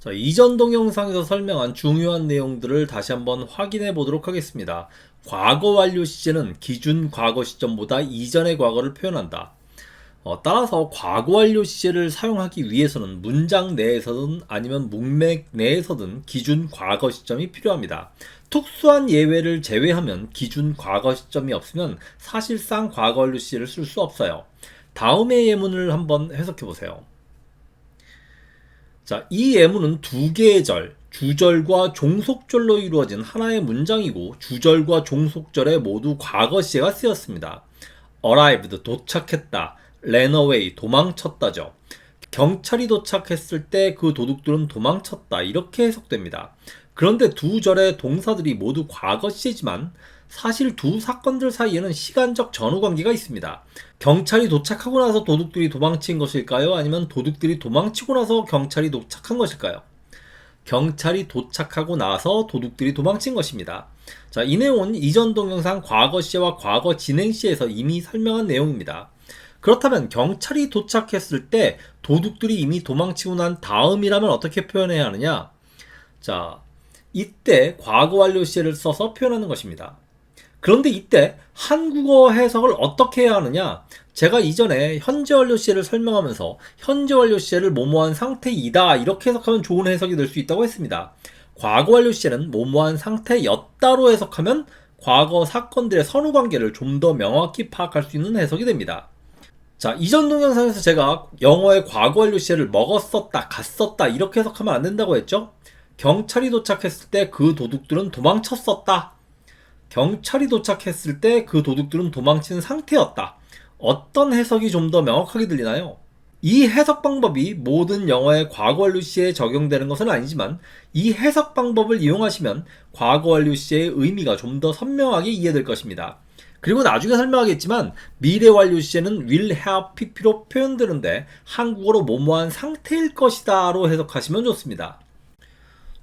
자, 이전 동영상에서 설명한 중요한 내용들을 다시 한번 확인해 보도록 하겠습니다. 과거 완료 시제는 기준 과거 시점보다 이전의 과거를 표현한다. 따라서 과거 완료 시제를 사용하기 위해서는 문장 내에서든 아니면 문맥 내에서든 기준 과거 시점이 필요합니다. 특수한 예외를 제외하면 기준 과거 시점이 없으면 사실상 과거 완료 시제를 쓸 수 없어요. 다음의 예문을 한번 해석해 보세요. 자, 이 예문은 두 개의 절, 주절과 종속절로 이루어진 하나의 문장이고 주절과 종속절에 모두 과거 시제가 쓰였습니다. arrived, 도착했다. ran away, 도망쳤다죠. 경찰이 도착했을 때 그 도둑들은 도망쳤다. 이렇게 해석됩니다. 그런데 두 절의 동사들이 모두 과거 시제지만 사실 두 사건들 사이에는 시간적 전후 관계가 있습니다. 경찰이 도착하고 나서 도둑들이 도망친 것일까요? 아니면 도둑들이 도망치고 나서 경찰이 도착한 것일까요? 경찰이 도착하고 나서 도둑들이 도망친 것입니다. 자, 이 내용은 이전 동영상 과거 시제와 과거 진행 시에서 이미 설명한 내용입니다. 그렇다면 경찰이 도착했을 때 도둑들이 이미 도망치고 난 다음이라면 어떻게 표현해야 하느냐? 자, 이때 과거 완료 시제를 써서 표현하는 것입니다. 그런데 이때 한국어 해석을 어떻게 해야 하느냐? 제가 이전에 현재 완료 시제를 설명하면서 현재 완료 시제를 뭐뭐한 상태이다 이렇게 해석하면 좋은 해석이 될 수 있다고 했습니다. 과거 완료 시제는 뭐뭐한 상태였다로 해석하면 과거 사건들의 선후 관계를 좀 더 명확히 파악할 수 있는 해석이 됩니다. 자, 이전 동영상에서 제가 영어의 과거 완료 시제를 먹었었다, 갔었다 이렇게 해석하면 안 된다고 했죠? 경찰이 도착했을 때 그 도둑들은 도망쳤었다. 경찰이 도착했을 때 그 도둑들은 도망친 상태였다. 어떤 해석이 좀 더 명확하게 들리나요? 이 해석 방법이 모든 영어의 과거 완료 시제에 적용되는 것은 아니지만 이 해석 방법을 이용하시면 과거 완료 시제의 의미가 좀 더 선명하게 이해될 것입니다. 그리고 나중에 설명하겠지만 미래 완료 시제는 will have pp로 표현되는데 한국어로 뭐뭐한 상태일 것이다로 해석하시면 좋습니다.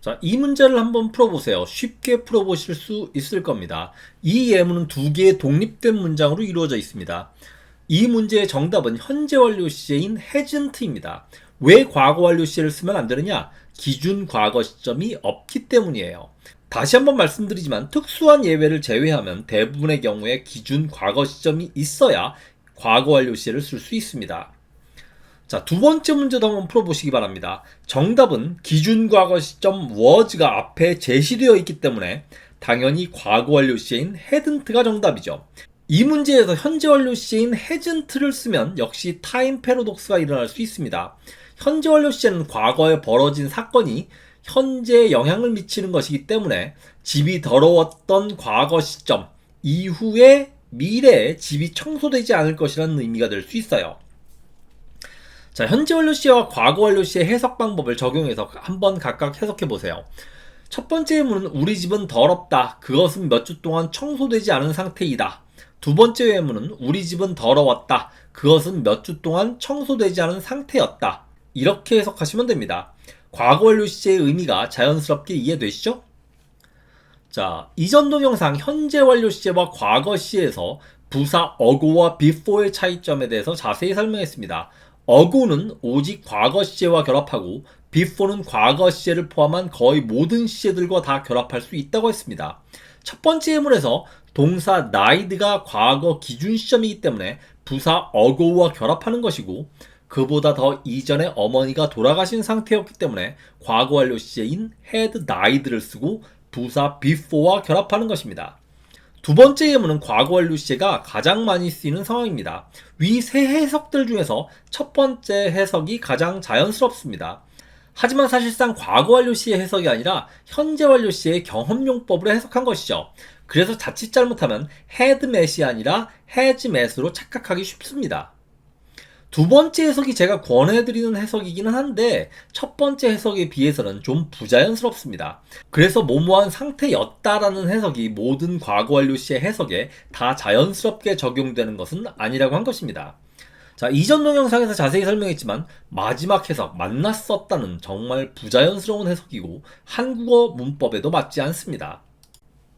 자, 이 문제를 한번 풀어보세요. 쉽게 풀어보실 수 있을 겁니다. 이 예문은 두 개의 독립된 문장으로 이루어져 있습니다. 이 문제의 정답은 현재 완료 시제인 hasn't입니다. 왜 과거 완료 시제를 쓰면 안 되느냐? 기준 과거 시점이 없기 때문이에요. 다시 한번 말씀드리지만 특수한 예외를 제외하면 대부분의 경우에 기준 과거 시점이 있어야 과거 완료 시제를 쓸 수 있습니다. 자, 두 번째 문제도 한번 풀어보시기 바랍니다. 정답은 기준 과거 시점 was가 앞에 제시되어 있기 때문에 당연히 과거 완료 시제인 hadn't가 정답이죠. 이 문제에서 현재 완료 시제인 hasn't를 쓰면 역시 타임 패러독스가 일어날 수 있습니다. 현재 완료 시제는 과거에 벌어진 사건이 현재에 영향을 미치는 것이기 때문에 집이 더러웠던 과거 시점 이후에 미래에 집이 청소되지 않을 것이라는 의미가 될 수 있어요. 자, 현재 완료 시제와 과거 완료 시제 해석 방법을 적용해서 한번 각각 해석해 보세요. 첫 번째 예문은 우리 집은 더럽다. 그것은 몇 주 동안 청소되지 않은 상태이다. 두 번째 예문은 우리 집은 더러웠다. 그것은 몇 주 동안 청소되지 않은 상태였다. 이렇게 해석하시면 됩니다. 과거 완료 시제의 의미가 자연스럽게 이해되시죠? 자, 이전 동영상 현재 완료 시제와 과거 시제에서 부사 어고와 before의 차이점에 대해서 자세히 설명했습니다. 어고는 오직 과거 시제와 결합하고 before는 과거 시제를 포함한 거의 모든 시제들과 다 결합할 수 있다고 했습니다. 첫 번째 예문에서 동사 nied가 과거 기준 시점이기 때문에 부사 어고와 결합하는 것이고 그보다 더 이전에 어머니가 돌아가신 상태였기 때문에 과거 완료 시제인 had died를 쓰고 부사 before와 결합하는 것입니다. 두 번째 예문은 과거 완료 시제가 가장 많이 쓰이는 상황입니다. 위 세 해석들 중에서 첫 번째 해석이 가장 자연스럽습니다. 하지만 사실상 과거 완료 시의 해석이 아니라 현재 완료 시의 경험용법으로 해석한 것이죠. 그래서 자칫 잘못하면 had met이 아니라 has met으로 착각하기 쉽습니다. 두 번째 해석이 제가 권해드리는 해석이기는 한데 첫 번째 해석에 비해서는 좀 부자연스럽습니다. 그래서 뭐뭐한 상태였다라는 해석이 모든 과거 완료 시의 해석에 다 자연스럽게 적용되는 것은 아니라고 한 것입니다. 자, 이전 동영상에서 자세히 설명했지만 마지막 해석 만났었다는 정말 부자연스러운 해석이고 한국어 문법에도 맞지 않습니다.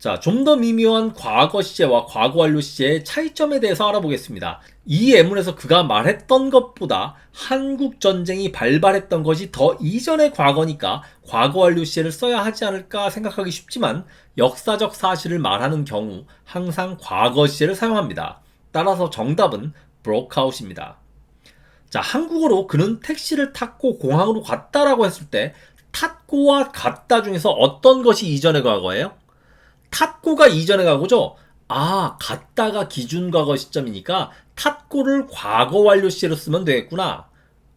자, 좀 더 미묘한 과거 시제와 과거 완료 시제의 차이점에 대해서 알아보겠습니다. 이 예문에서 그가 말했던 것보다 한국 전쟁이 발발했던 것이 더 이전의 과거니까 과거 완료 시제를 써야 하지 않을까 생각하기 쉽지만 역사적 사실을 말하는 경우 항상 과거 시제를 사용합니다. 따라서 정답은 broke out입니다. 자, 한국어로 그는 택시를 탔고 공항으로 갔다라고 했을 때 탔고와 갔다 중에서 어떤 것이 이전의 과거예요? 탔고가 이전의 과거죠? 아, 갔다가 기준 과거 시점이니까 탔고를 과거 완료 시제로 쓰면 되겠구나.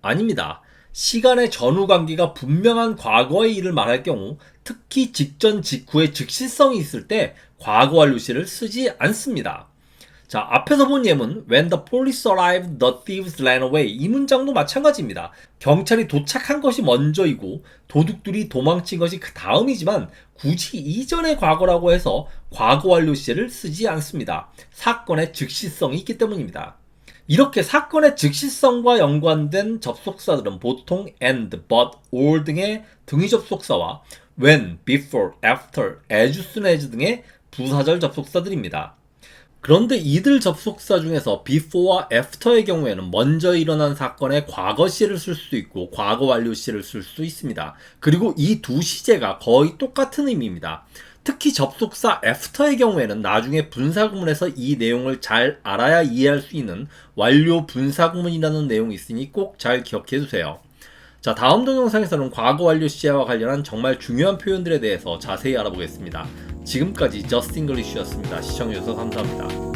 아닙니다. 시간의 전후 관계가 분명한 과거의 일을 말할 경우 특히 직전 직후에 즉시성이 있을 때 과거 완료 시제를 쓰지 않습니다. 자, 앞에서 본 예문 When the police arrived, the thieves ran away 이 문장도 마찬가지입니다. 경찰이 도착한 것이 먼저이고 도둑들이 도망친 것이 그 다음이지만 굳이 이전의 과거라고 해서 과거 완료 시제를 쓰지 않습니다. 사건의 즉시성이 있기 때문입니다. 이렇게 사건의 즉시성과 연관된 접속사들은 보통 and, but, or 등의 등위 접속사와 when, before, after, as soon as 등의 부사절 접속사들입니다. 그런데 이들 접속사 중에서 before와 after의 경우에는 먼저 일어난 사건의 과거 시제를 쓸 수 있고 과거 완료 시제를 쓸 수 있습니다. 그리고 이 두 시제가 거의 똑같은 의미입니다. 특히 접속사 after의 경우에는 나중에 분사구문에서 이 내용을 잘 알아야 이해할 수 있는 완료 분사구문이라는 내용이 있으니 꼭 잘 기억해 두세요. 자, 다음 동영상에서는 과거 완료 시제와 관련한 정말 중요한 표현들에 대해서 자세히 알아보겠습니다. 지금까지 저스트 잉글리쉬였습니다. 시청해주셔서 감사합니다.